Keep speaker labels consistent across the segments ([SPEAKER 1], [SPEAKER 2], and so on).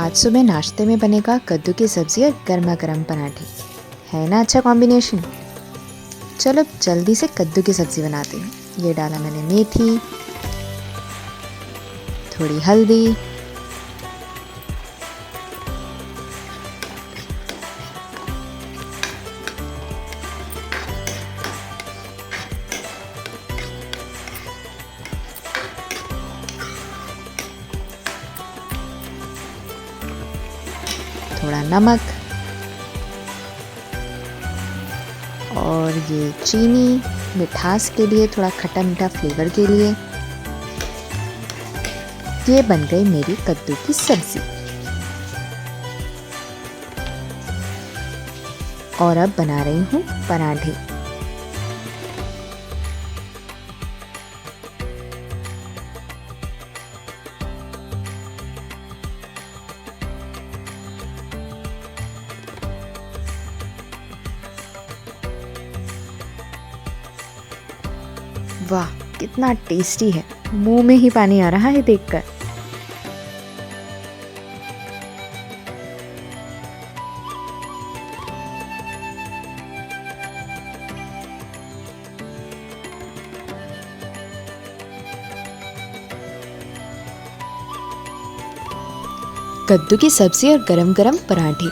[SPEAKER 1] आज सुबह नाश्ते में बनेगा कद्दू की सब्ज़ी और गर्मा गर्म पराठे। है ना अच्छा कॉम्बिनेशन। चलो जल्दी से कद्दू की सब्ज़ी बनाते हैं। ये डाला मैंने मेथी, थोड़ी हल्दी, थोड़ा नमक और ये चीनी मिठास के लिए, थोड़ा खट्टा मीठा फ्लेवर के लिए। ये बन गई मेरी कद्दू की सब्जी। और अब बना रही हूँ पराठे। वाह कितना टेस्टी है, मुंह में ही पानी आ रहा है देखकर। कद्दू की सब्जी और गरम गरम पराठे,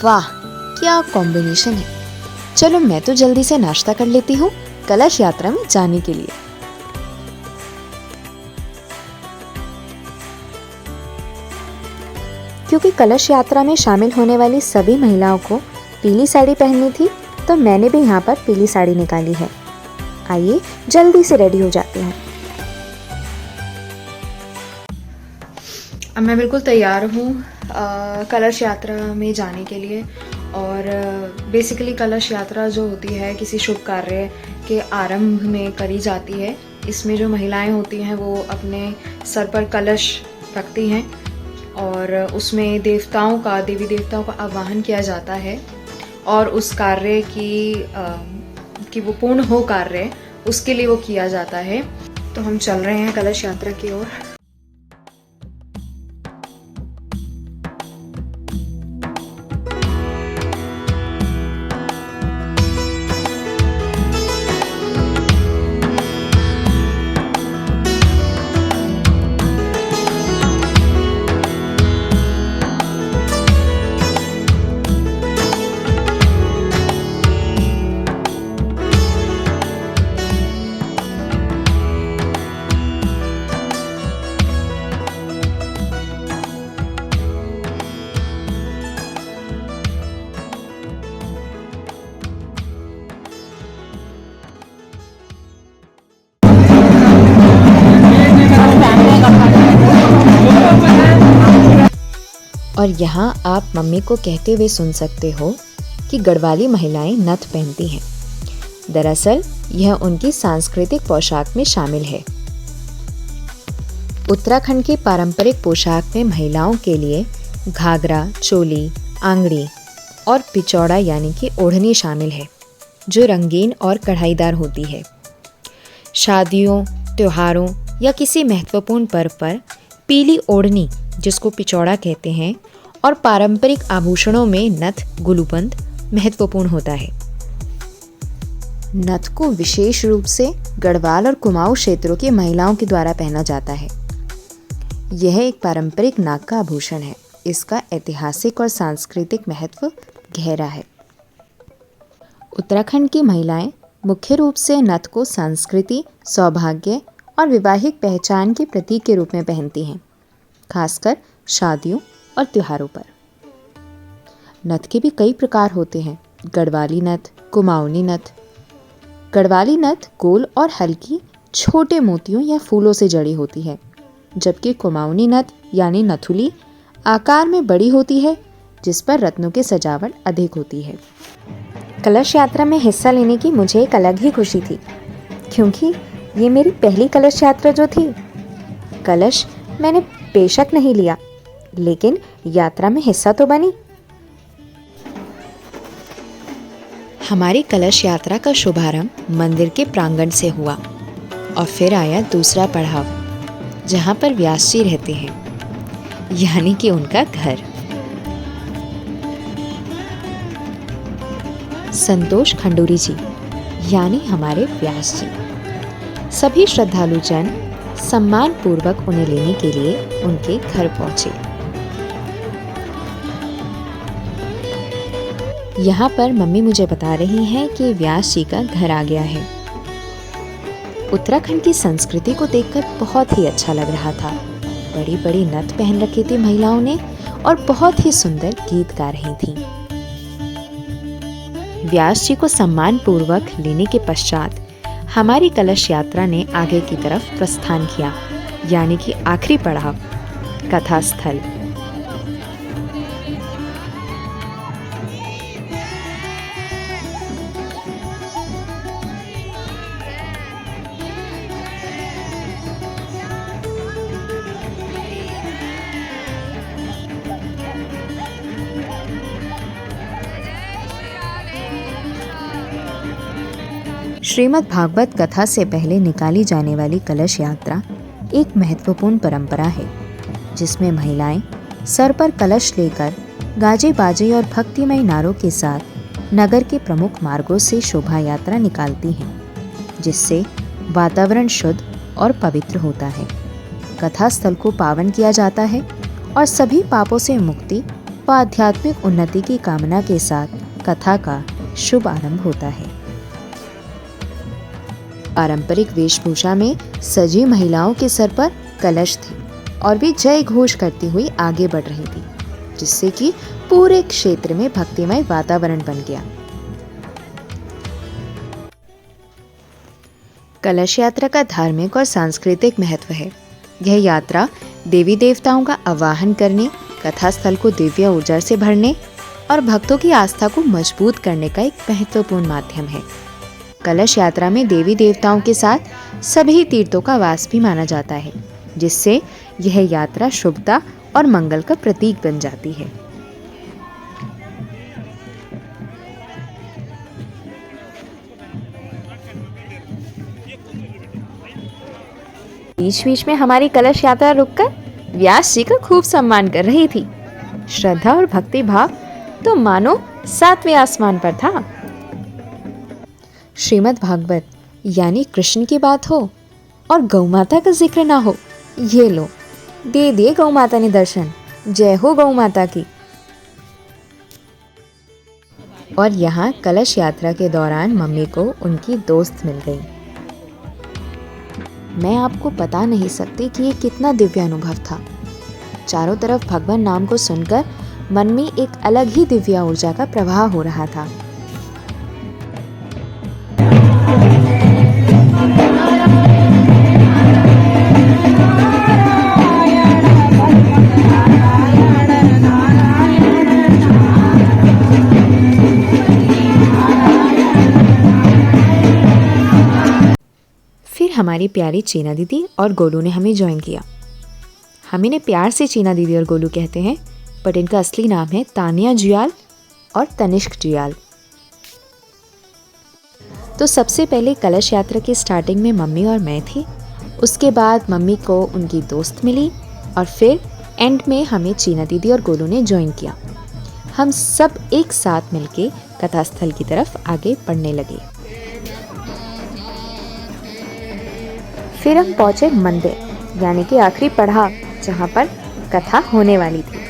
[SPEAKER 1] वाह क्या कॉम्बिनेशन है। चलो मैं तो जल्दी से नाश्ता कर लेती हूँ कलश यात्रा में जाने के लिए। क्योंकि कलश यात्रा में शामिल होने वाली सभी महिलाओं को पीली साड़ी पहननी थी, तो मैंने भी यहाँ पर पीली साड़ी निकाली है। आइए जल्दी से रेडी हो जाते हैं। अब मैं बिल्कुल तैयार हूँ कलश यात्रा में जाने के लिए। और बेसिकली कलश यात्रा जो होती है किसी शुभ कार्य के आरंभ में करी जाती है। इसमें जो महिलाएं होती हैं वो अपने सर पर कलश रखती हैं और उसमें देवी देवताओं का आवाहन किया जाता है और उस कार्य की वो पूर्ण हो कार्य, उसके लिए वो किया जाता है। तो हम चल रहे हैं कलश यात्रा की ओर। और यहाँ आप मम्मी को कहते हुए सुन सकते हो कि गढ़वाली महिलाएं नथ पहनती हैं। दरअसल यह उनकी सांस्कृतिक पोशाक में शामिल है। उत्तराखंड की पारंपरिक पोशाक में महिलाओं के लिए घाघरा, चोली, आंगड़ी और पिचौड़ा यानी कि ओढ़नी शामिल है, जो रंगीन और कढ़ाईदार होती है। शादियों, त्योहारों या किसी महत्वपूर्ण पर्व पर पीली ओढ़नी, जिसको पिचौड़ा कहते हैं, और पारंपरिक आभूषणों में नथ, गुलूबंद महत्वपूर्ण होता है। नथ को विशेष रूप से गढ़वाल और कुमाऊं क्षेत्रों की महिलाओं के द्वारा पहना जाता है। यह एक पारंपरिक नाक का आभूषण है। इसका ऐतिहासिक और सांस्कृतिक महत्व गहरा है। उत्तराखंड की महिलाएं मुख्य रूप से नथ को संस्कृति, सौभाग्य और वैवाहिक पहचान के प्रतीक के रूप में पहनती हैं, खासकर शादियों और त्योहारों पर। नथ के भी कई प्रकार होते हैं। गढ़वाली नथ, कुमाऊनी नथ। गढ़वाली नथ गोल और हल्की छोटे मोतियों या फूलों से जड़ी होती है, जबकि कुमाऊनी नथ यानी नथुली आकार में बड़ी होती है, जिस पर रत्नों की सजावट अधिक होती है। कलश यात्रा में हिस्सा लेने की मुझे एक अलग ही खुशी थी, क्योंकि ये मेरी पहली कलश यात्रा जो थी। कलश मैंने बेशक नहीं लिया, लेकिन यात्रा में हिस्सा तो बनी। हमारी कलश यात्रा का शुभारंभ मंदिर के प्रांगण से हुआ और फिर आया दूसरा पड़ाव, जहाँ पर व्यास जी रहते हैं, यानी कि उनका घर। संतोष खंडूरी जी यानी हमारे व्यास जी। सभी श्रद्धालु जन सम्मान पूर्वक उन्हें लेने के लिए उनके घर पहुंचे। यहाँ पर मम्मी मुझे बता रही हैं कि व्यास जी का घर आ गया है। उत्तराखंड की संस्कृति को देखकर बहुत ही अच्छा लग रहा था। बड़ी बड़ी नथ पहन रखी थी महिलाओं ने और बहुत ही सुंदर गीत गा रही थीं। व्यास जी को सम्मान पूर्वक लेने के पश्चात हमारी कलश यात्रा ने आगे की तरफ प्रस्थान किया, यानी कि आखिरी पड़ाव कथा स्थल। श्रीमद् भागवत कथा से पहले निकाली जाने वाली कलश यात्रा एक महत्वपूर्ण परंपरा है, जिसमें महिलाएं सर पर कलश लेकर गाजे बाजे और भक्तिमय नारों के साथ नगर के प्रमुख मार्गों से शोभा यात्रा निकालती हैं, जिससे वातावरण शुद्ध और पवित्र होता है। कथा स्थल को पावन किया जाता है और सभी पापों से मुक्ति व आध्यात्मिक उन्नति की कामना के साथ कथा का शुभ आरंभ होता है। पारंपरिक वेशभूषा में सजी महिलाओं के सर पर कलश थे और वे जय घोष करती हुई आगे बढ़ रही थी, जिससे कि पूरे क्षेत्र में भक्तिमय वातावरण बन गया। कलश यात्रा का धार्मिक और सांस्कृतिक महत्व है। यह यात्रा देवी देवताओं का आवाहन करने, कथा स्थल को दिव्य ऊर्जा से भरने और भक्तों की आस्था को मजबूत करने का एक महत्वपूर्ण माध्यम है। कलश यात्रा में देवी देवताओं के साथ सभी तीर्थों का वास भी माना जाता है, जिससे यह यात्रा शुभता और मंगल का प्रतीक बन जाती है। बीच बीच में हमारी कलश यात्रा रुककर व्यास जी का खूब सम्मान कर रही थी। श्रद्धा और भक्ति भाव तो मानो 7वें आसमान पर था। श्रीमद् भागवत यानी कृष्ण की बात हो और गौ माता का जिक्र ना हो, ये लो दे दिए गौ माता ने दर्शन। जय हो गौ माता की। और यहाँ कलश यात्रा के दौरान मम्मी को उनकी दोस्त मिल गई। मैं आपको बता नहीं सकती कि ये कितना दिव्य अनुभव था। चारों तरफ भगवान नाम को सुनकर मन में एक अलग ही दिव्य ऊर्जा का प्रवाह हो रहा था। फिर हमारी प्यारी चीना दीदी और गोलू ने हमें ज्वाइन किया। हम इन्हें प्यार से चीना दीदी और गोलू कहते हैं, बट इनका असली नाम है तानिया जुयाल और तनिष्क जुयाल। तो सबसे पहले कलश यात्रा की स्टार्टिंग में मम्मी और मैं थी, उसके बाद मम्मी को उनकी दोस्त मिली और फिर एंड में हमें चीना दीदी और गोलू ने ज्वाइन किया। हम सब एक साथ मिलके कथास्थल की तरफ आगे बढ़ने लगे। फिर हम पहुंचे मंदिर, यानी कि आखिरी पड़ाव जहां पर कथा होने वाली थी।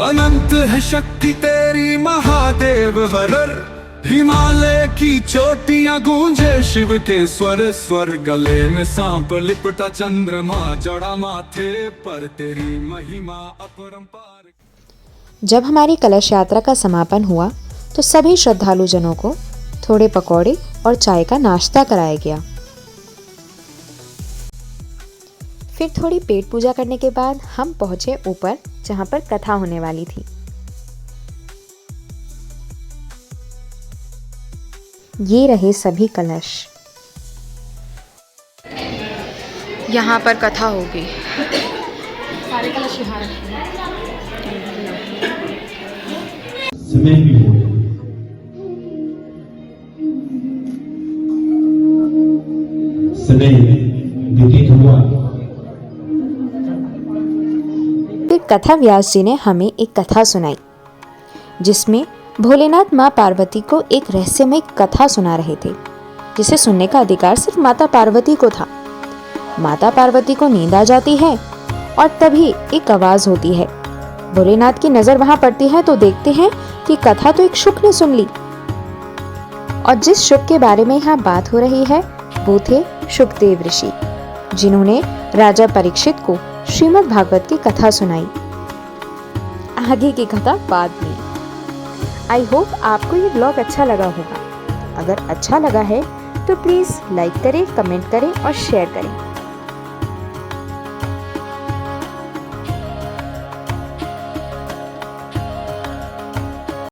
[SPEAKER 2] अनंत है शक्ति तेरी महादेव वरर, हिमालय की चोटियां गूंजे शिव के स्वर स्वर। गले में सांप लिपटा चंद्रमा जड़ा माथे पर, तेरी महिमा अपरंपार।
[SPEAKER 1] जब हमारी कलश यात्रा का समापन हुआ तो सभी श्रद्धालु जनों को थोड़े पकौड़े और चाय का नाश्ता कराया गया। फिर थोड़ी पेट पूजा करने के बाद हम पहुंचे ऊपर जहां पर कथा होने वाली थी। ये रहे सभी कलश।
[SPEAKER 3] यहाँ पर कथा होगी। सारे कलश यहाँ रखे हैं।
[SPEAKER 4] समय भी हो समय व्यतीत हुआ।
[SPEAKER 1] फिर कथा व्यास जी ने हमें एक कथा सुनाई, जिसमें भोलेनाथ माँ पार्वती को एक रहस्यमय कथा सुना रहे थे, जिसे सुनने का अधिकार सिर्फ माता पार्वती को था। माता पार्वती को नींद आ जाती है और तभी एक आवाज होती है। भोलेनाथ की नजर वहां पड़ती है तो देखते हैं कि कथा तो एक शुक ने सुन ली। और जिस शुक के बारे में यहाँ बात हो रही है वो थे शुकदेव ऋषि, जिन्होंने राजा परीक्षित को श्रीमद् भागवत की कथा सुनाई। आगे की कथा बाद में। आई होप आपको ये ब्लॉग अच्छा लगा होगा। अगर अच्छा लगा है तो प्लीज़ लाइक करें, कमेंट करें और शेयर करें।